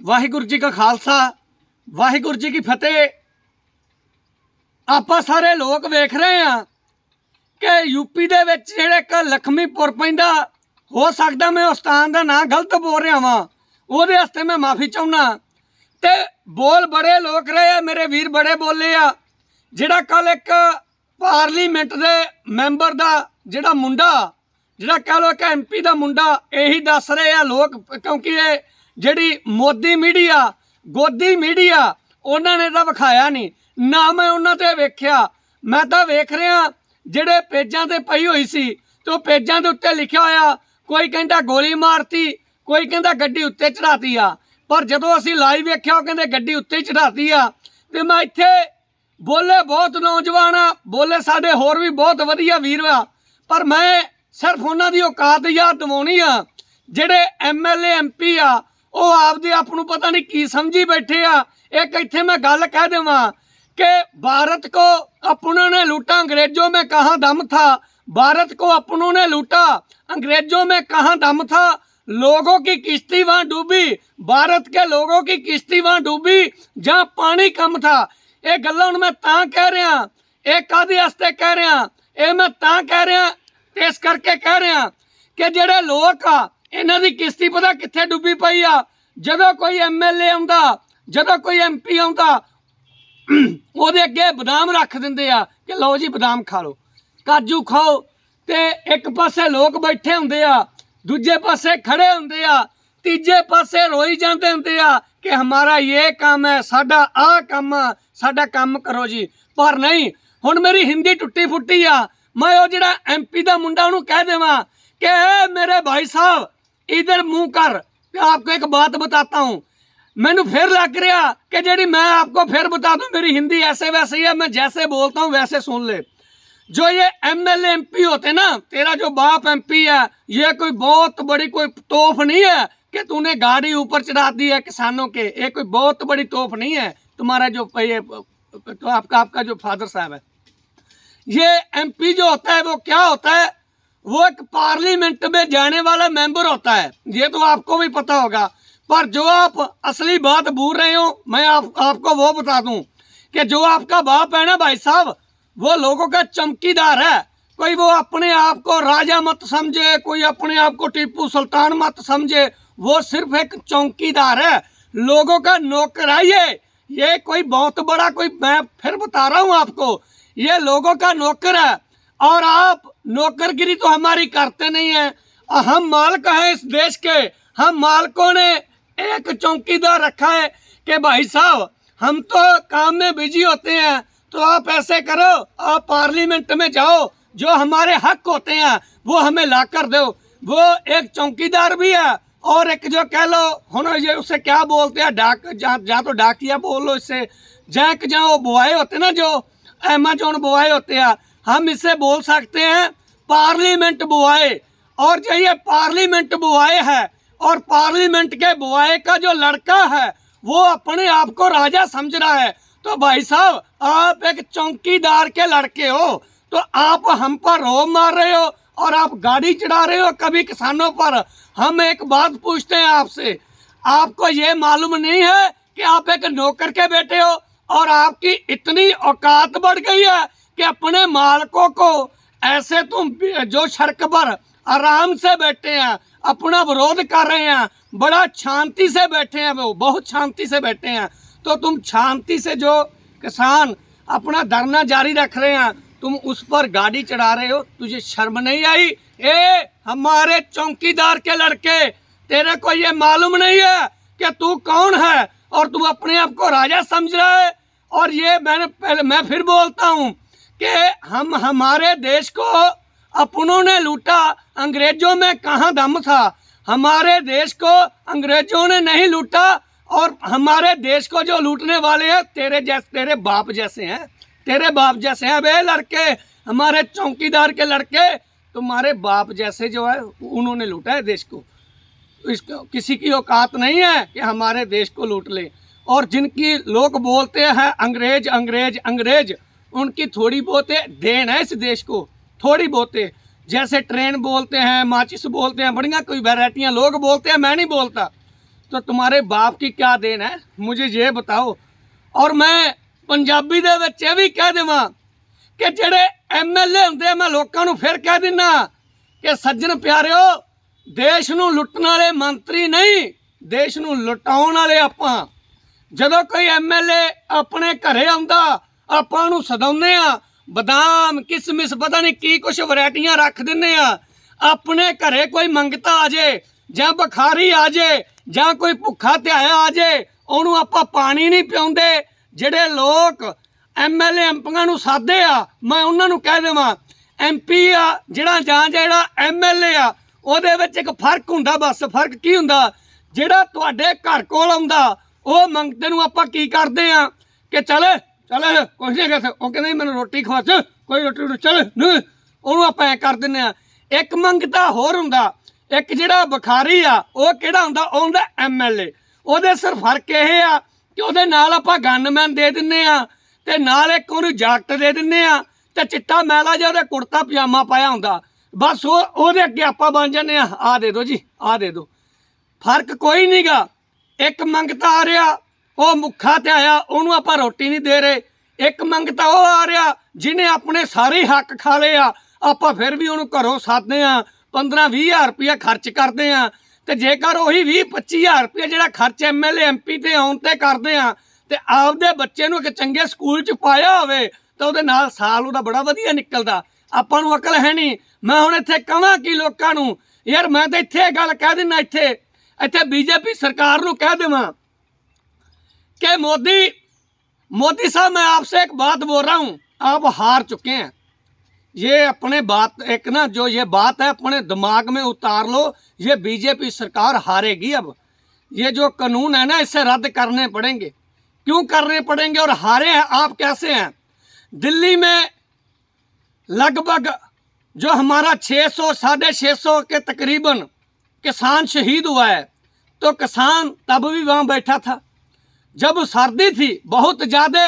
वाहिगुरू जी का खालसा वाहिगुरू जी की फतेह। आप सारे लोग वेख रहे हैं कि यूपी दे विच जिहड़े एक लखमीपुर पैंदा, हो सकता मैं उस स्थान का नाम गलत बोल रहा वां, उहदे वास्ते मैं माफ़ी चाहुंदा। ते बोल बड़े लोग रहे आ, मेरे वीर बड़े बोले आ। जिहड़ा कल एक पार्लीमेंट दे मैंबर दा जिहड़ा मुंडा, जिहड़ा कह लो कि MP दा मुंडा, यही दस रहे आ लोग, क्योंकि ये जिहड़ी मोदी मीडिया गोदी मीडिया उन्होंने तो विखाया नहीं ना, मैं उन्होंने ते वेख्या। मैं तो वेख रहा जिहड़े पेजां ते पई हुई सी, तो पेजां दे उत्ते लिखिया होया, कोई कहंदा गोली मारती, कोई कहंदा गड्डी उत्ते चढ़ाती आ। पर जदों असीं लाइव वेख्या कहंदे गड्डी उत्ते चढ़ाती आ। ते मैं इत्थे बोले बहुत नौजवान आ, बोले साडे होर भी बहुत वधिया वीर आ, पर मैं सिर्फ उन्हां दी औकात याद दिवाउणी आ। जिहड़े MLA MP आ वो आपदे आप नूं पता नहीं की समझी बैठे आ। एक इत्थे मैं गल कह देवां कि भारत को अपनों ने लूटा, अंग्रेजों में कहाँ दम था। भारत को अपनों ने लूटा, अंग्रेजों में कहाँ दम था। लोगों की किश्ती वहां डूबी, भारत के लोगों की किश्ती वहां डूबी जहां पानी कम था। ये गल्लां हुण मैं तां कह रहा, ये काहदे वास्ते कह रहा, ये मैं तां कह रहा, इस करके कह रहा कि जिहड़े लोग आ इन्हां दी किश्ती पता कित्थे डूबी पई आ। जदों कोई MLA आउंदा, जदों कोई MP आउंदा, ਉਹਦੇ ਅੱਗੇ ਬਦਾਮ रख ਦਿੰਦੇ ਆ कि लो जी बदाम खा लो, काजू खाओ। ਤੇ एक पासे लोग बैठे ਹੁੰਦੇ ਆ, दूजे पासे खड़े ਹੁੰਦੇ आ, तीजे पासे रोई जाते ਹੁੰਦੇ आ कि हमारा ये काम है, साडा आ काम, साडा काम करो जी। पर नहीं, हुण मेरी हिंदी टुट्टी फुट्टी आ। मैं वो जिहड़ा MP दा मुंडा उहनूं कह देवां कि मेरे भाई साहब इधर मुंह कर, आपको एक बात बताता हूँ। मैनू फिर लग रहा कि जी मैं आपको फिर बता दूं, मेरी हिंदी ऐसे वैसे ही है, मैं जैसे बोलता हूँ वैसे सुन ले। जो ये MLA MP होते ना, तेरा जो बाप MP है, ये कोई बहुत बड़ी कोई तोफ नहीं है कि तूने गाड़ी ऊपर चढ़ा दी है किसानों के। ये कोई बहुत बड़ी तोफ नहीं है तुम्हारा जो ये तो आपका जो फादर साहब है। ये MP जो होता है वो क्या होता है, वो एक पार्लियामेंट में जाने वाला मेंबर होता है, ये तो आपको भी पता होगा। पर जो आप असली बात भूल रहे हो, मैं आपको वो बता दूं कि जो आपका बाप है ना भाई साहब, वो लोगों का चमकीदार है। कोई वो अपने आप को राजा मत समझे, कोई अपने आप को टीपू सुल्तान मत समझे, वो सिर्फ एक चौकीदार है, लोगों का नौकर है। ये कोई बहुत बड़ा कोई, मैं फिर बता रहा हूँ आपको, ये लोगों का नौकर है। और आप नौकरगिरी तो हमारी करते नहीं है, हम मालिक हैं इस देश के। हम मालिकों ने एक चौकीदार रखा है कि भाई साहब हम तो काम में बिजी होते हैं, तो आप ऐसे करो, आप पार्लियामेंट में जाओ, जो हमारे हक होते हैं वो हमें ला कर दो। वो एक चौकीदार भी है, और एक जो कह लो हुन ये उसे क्या बोलते हैं, डाक, जहाँ तो डाकिया बोल लो इससे, जहाँ वो बुआए होते ना, जो अमेजोन बुआए होते हैं, हम इससे बोल सकते हैं पार्लियामेंट बुआए। और जो ये पार्लियामेंट बुआए है, और पार्लियामेंट के बुआए का जो लड़का है वो अपने आप को राजा समझ रहा है। तो भाई साहब आप एक चौकीदार के लड़के हो, तो आप हम पर रोब मार रहे हो और आप गाड़ी चढ़ा रहे हो कभी किसानों पर। हम एक बात पूछते हैं आपसे, आपको ये मालूम नहीं है कि आप एक नौकर के बेटे हो, और आपकी इतनी औकात बढ़ गई है कि अपने मालिकों को ऐसे तुम जो सड़क पर आराम से बैठे हैं, अपना विरोध कर रहे हैं, बड़ा शांति से बैठे हैं, वो बहुत शांति से बैठे हैं, तो तुम शांति से जो किसान अपना धरना जारी रख रहे हैं, तुम उस पर गाड़ी चढ़ा रहे हो। तुझे शर्म नहीं आई? ए हमारे चौकीदार के लड़के, तेरे को ये मालूम नहीं है कि तू कौन है, और तू अपने आप को राजा समझ रहा है। और ये मैं फिर बोलता हूँ कि हम हमारे देश को अपनों ने लूटा, अंग्रेजों में कहाँ दम था। हमारे देश को अंग्रेजों ने नहीं लूटा, और हमारे देश को जो लूटने वाले हैं तेरे बाप जैसे हैं, तेरे बाप जैसे हैं। वे लड़के, हमारे चौकीदार के लड़के, तुम्हारे बाप जैसे जो है उन्होंने लूटा है देश को। इसको किसी की औकात नहीं है कि हमारे देश को लूट ले। और जिनकी लोग बोलते हैं अंग्रेज अंग्रेज अंग्रेज, उनकी थोड़ी बहुत देन है इस देश को, थोड़ी बहुत। जैसे ट्रेन बोलते हैं, माचिस बोलते हैं, बढ़िया कोई वैरायटियाँ लोग बोलते हैं, मैं नहीं बोलता। तो तुम्हारे बाप की क्या देन है, मुझे ये बताओ। और मैं पंजाबी दे विच ये भी कह देवां कि ਜਿਹੜੇ MLA ਹੁੰਦੇ, मैं लोगों ਨੂੰ फिर कह दिना कि सज्जन प्यारिओ, देश ਨੂੰ लुੱਟਣ वाले मंत्री नहीं, देश ਨੂੰ ਲੁਟਾਉਣ वाले ਆਪਾਂ। ਜਦੋਂ कोई MLA अपने घरे आਉਂਦਾ, ਆਪਾਂ ਉਹਨੂੰ ਸਦਾਉਂਦੇ ਆ, ਬਦਾਮ किसमिस पता नहीं की कुछ वैरायटियां रख दिंਦੇ आ। अपने घरे कोई मंगता आ जाए ਜਾਂ बुखारी आ जाए ਜਾਂ कोई भुखा ਧਿਆਇਆ आ जाए, ਉਹਨੂੰ ਆਪਾਂ पानी नहीं पिआਉਂਦੇ। ਜਿਹੜੇ लोग MLA एमपीਆਂ ਨੂੰ ਸਾਦੇ ਆ, मैं ਉਹਨਾਂ ਨੂੰ ਕਹਿ ਦੇਵਾਂ MP ਆ ਜਿਹੜਾ MLA ਆ, ਉਹਦੇ ਵਿੱਚ ਇੱਕ ਫਰਕ ਹੁੰਦਾ। ਬਸ ਫਰਕ ਕੀ ਹੁੰਦਾ, ਜਿਹੜਾ ਤੁਹਾਡੇ ਘਰ ਕੋਲ ਆਉਂਦਾ ਉਹ ਮੰਗਤੇ ਨੂੰ ਆਪਾਂ ਕੀ ਕਰਦੇ ਆ ਕਿ ਚੱਲ ਕੁਛ ਨਹੀਂ ਕਹਿੰਦੇ, ਉਹ ਕਹਿੰਦੇ ਮੈਨੂੰ ਰੋਟੀ ਖਵਾ, ਚ ਕੋਈ ਰੋਟੀ ਚੱਲ ਨਹੀਂ, ਉਹਨੂੰ ਆਪਾਂ ਐ ਕਰ ਦਿੰਦੇ ਆ। ਇੱਕ ਮੰਗਤਾ ਹੋਰ ਹੁੰਦਾ, ਇੱਕ ਜਿਹੜਾ ਬੁਖਾਰੀ ਆ ਉਹ ਕਿਹੜਾ ਹੁੰਦਾ, ਉਹ ਹੁੰਦਾ MLA। ਉਹਦੇ ਸਿਰ ਫਰਕ ਇਹ ਆ ਕਿ ਉਹਦੇ ਨਾਲ ਆਪਾਂ ਗਨਮੈਨ ਦੇ ਦਿੰਦੇ ਆ ਤੇ ਨਾਲ ਇੱਕ ਉਹਨੂੰ ਜਾਕਟ ਦੇ ਦਿੰਦੇ ਆ ਤੇ ਚਿੱਟਾ ਮੈਲਾ ਜਿਹਾ ਉਹਦੇ ਕੁੜਤਾ ਪਜਾਮਾ ਪਾਇਆ ਹੁੰਦਾ। ਬਸ ਉਹਦੇ ਅੱਗੇ ਆਪਾਂ ਬਣ ਜਾਂਦੇ ਆ, ਆਹ ਦੇ ਦਿਓ ਜੀ, ਆਹ ਦੇ ਦਿਓ। ਫਰਕ ਕੋਈ ਨਹੀਂਗਾ। ਇੱਕ ਮੰਗਤਾ ਆ ਰਿਹਾ ਉਹ ਮੁੱਖਾ ਤੇ ਆਇਆ, ਉਹਨੂੰ ਆਪਾਂ ਰੋਟੀ ਨਹੀਂ ਦੇ ਰਹੇ। ਇੱਕ ਮੰਗਤਾ ਉਹ ਆ ਰਿਹਾ ਜਿਹਨੇ ਆਪਣੇ ਸਾਰੇ ਹੱਕ ਖਾ ਲਏ ਆ, ਆਪਾਂ ਫਿਰ ਵੀ ਉਹਨੂੰ ਘਰੋਂ ਸਾਧਦੇ ਆ, 15-20 ਹਜ਼ਾਰ ਰੁਪਇਆ ਖਰਚ ਕਰਦੇ ਆ। ਤੇ ਜੇਕਰ ਉਹੀ 20-25 ਹਜ਼ਾਰ ਰੁਪਇਆ ਜਿਹੜਾ ਖਰਚ MLA MP ਤੇ ਆਉਣ ਤੇ ਕਰਦੇ ਆ ਤੇ ਆਪਦੇ ਬੱਚੇ ਨੂੰ ਇੱਕ ਚੰਗੇ ਸਕੂਲ 'ਚ ਪਾਇਆ ਹੋਵੇ ਤਾਂ ਉਹਦੇ ਨਾਲ ਸਾਲ ਉਹਦਾ ਬੜਾ ਵਧੀਆ ਨਿਕਲਦਾ। ਆਪਾਂ ਨੂੰ ਅਕਲ ਹੈ ਨਹੀਂ। ਮੈਂ ਹੁਣ ਇੱਥੇ ਕਹਾਂ ਕਿ ਲੋਕਾਂ ਨੂੰ, ਯਾਰ ਮੈਂ ਤਾਂ ਇੱਥੇ ਗੱਲ ਕਹਿ ਦਿੰਦਾ, ਇੱਥੇ BJP सरकार ਨੂੰ कह देवा कि मोदी साहब, मैं आपसे एक बात बोल रहा हूँ, आप हार चुके हैं। ये अपने बात एक ना जो ये बात है अपने दिमाग में उतार लो, ये BJP सरकार हारेगी। अब ये जो कानून है ना इसे रद्द करने पड़ेंगे। क्यों करने पड़ेंगे और हारे हैं आप कैसे हैं? दिल्ली में लगभग जो हमारा 600-650 के तकरीबन किसान शहीद हुआ है, तो किसान तब भी वहाँ बैठा था जब सर्दी थी बहुत ज़्यादा।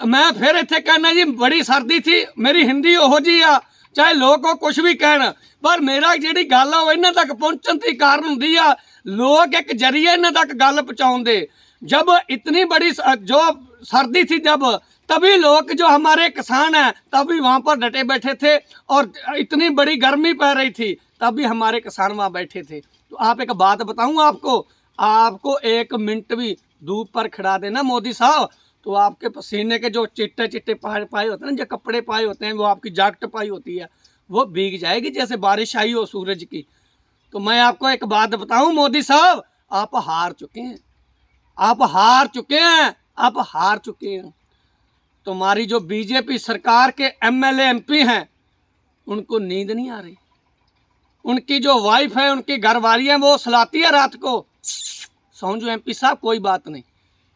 मैं फिर इतने कहना जी, बड़ी सर्दी थी। मेरी हिंदी ओहो जी आ, चाहे लोग कुछ भी कहन, पर मेरा जी गल आ इन्हां तक पहुँचण की कारण होंदी आ, लोग एक जरिए इन्हां तक गल पहुँचाउंदे। जब इतनी बड़ी जो सर्दी थी जब, तभी लोग जो हमारे किसान हैं तभी वहाँ पर डटे बैठे थे, और इतनी बड़ी गर्मी पड़ रही थी तभी हमारे किसान वहाँ बैठे थे। तो आप एक बात बताऊँ आपको 1 मिनट भी धूप पर खड़ा देना मोदी साहब, तो आपके पसीने के जो चिट्टे पाए होते हैं ना, जो कपड़े पाए होते हैं, वो आपकी जैकेट पाई होती है, वो भीग जाएगी जैसे बारिश आई हो सूरज की। तो मैं आपको एक बात बताऊँ मोदी साहब, आप हार चुके हैं, आप हार चुके हैं, आप हार चुके हैं। तुम्हारी जो BJP सरकार के MLA MP हैं उनको नींद नहीं आ रही, उनकी जो वाइफ है, उनकी घरवाली है, वो सुलाती है रात को। समझो MP साहब, कोई बात नहीं।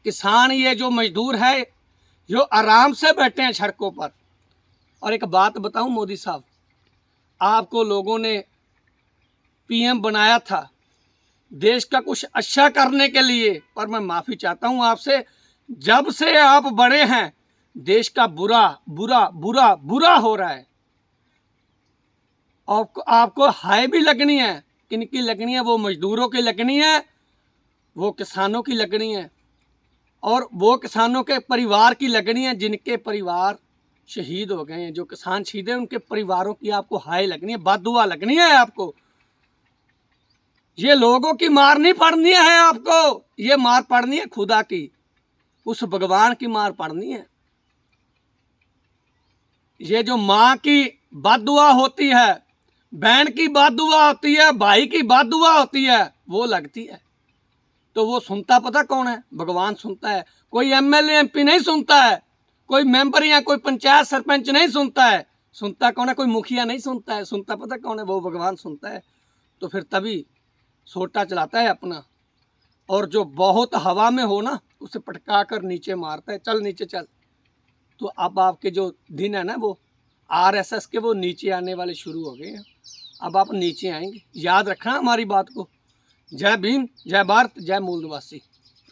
किसान ये जो मजदूर है जो आराम से बैठे हैं सड़कों पर। और एक बात बताऊं मोदी साहब, आपको लोगों ने PM बनाया था देश का कुछ अच्छा करने के लिए, पर मैं माफ़ी चाहता हूं आपसे, जब से आप बड़े हैं देश का बुरा बुरा बुरा बुरा हो रहा है। आपको हाय भी लगनी है, किनकी लगनी है? वो मजदूरों की लगनी है, वो किसानों की लगनी है, और वो किसानों के परिवार की लगनी है जिनके परिवार शहीद हो गए हैं। जो किसान शहीद हैं उनके परिवारों की आपको हाय लगनी है, बददुआ लगनी है आपको। ये लोगों की मार नहीं पड़नी है आपको, ये मार पड़नी है खुदा की, उस भगवान की मार पड़नी है। ये जो माँ की बददुआ होती है, बहन की बददुआ होती है, भाई की बददुआ होती है, वो लगती है। तो वो सुनता पता कौन है? भगवान सुनता है। कोई MLA MP नहीं सुनता है, कोई मेंबर या कोई पंचायत सरपंच नहीं सुनता है। सुनता कौन है? कोई मुखिया नहीं सुनता है। सुनता पता कौन है? वो भगवान सुनता है। तो फिर तभी सोटा चलाता है अपना, और जो बहुत हवा में हो ना उसे पटका कर नीचे मारता है, चल नीचे चल। तो अब आपके जो दिन है ना वो RSS के वो नीचे आने वाले शुरू हो गए हैं। अब आप नीचे आएंगे, याद रखना हमारी बात को। जय भीम, जय भारत, जय मूल निवासी।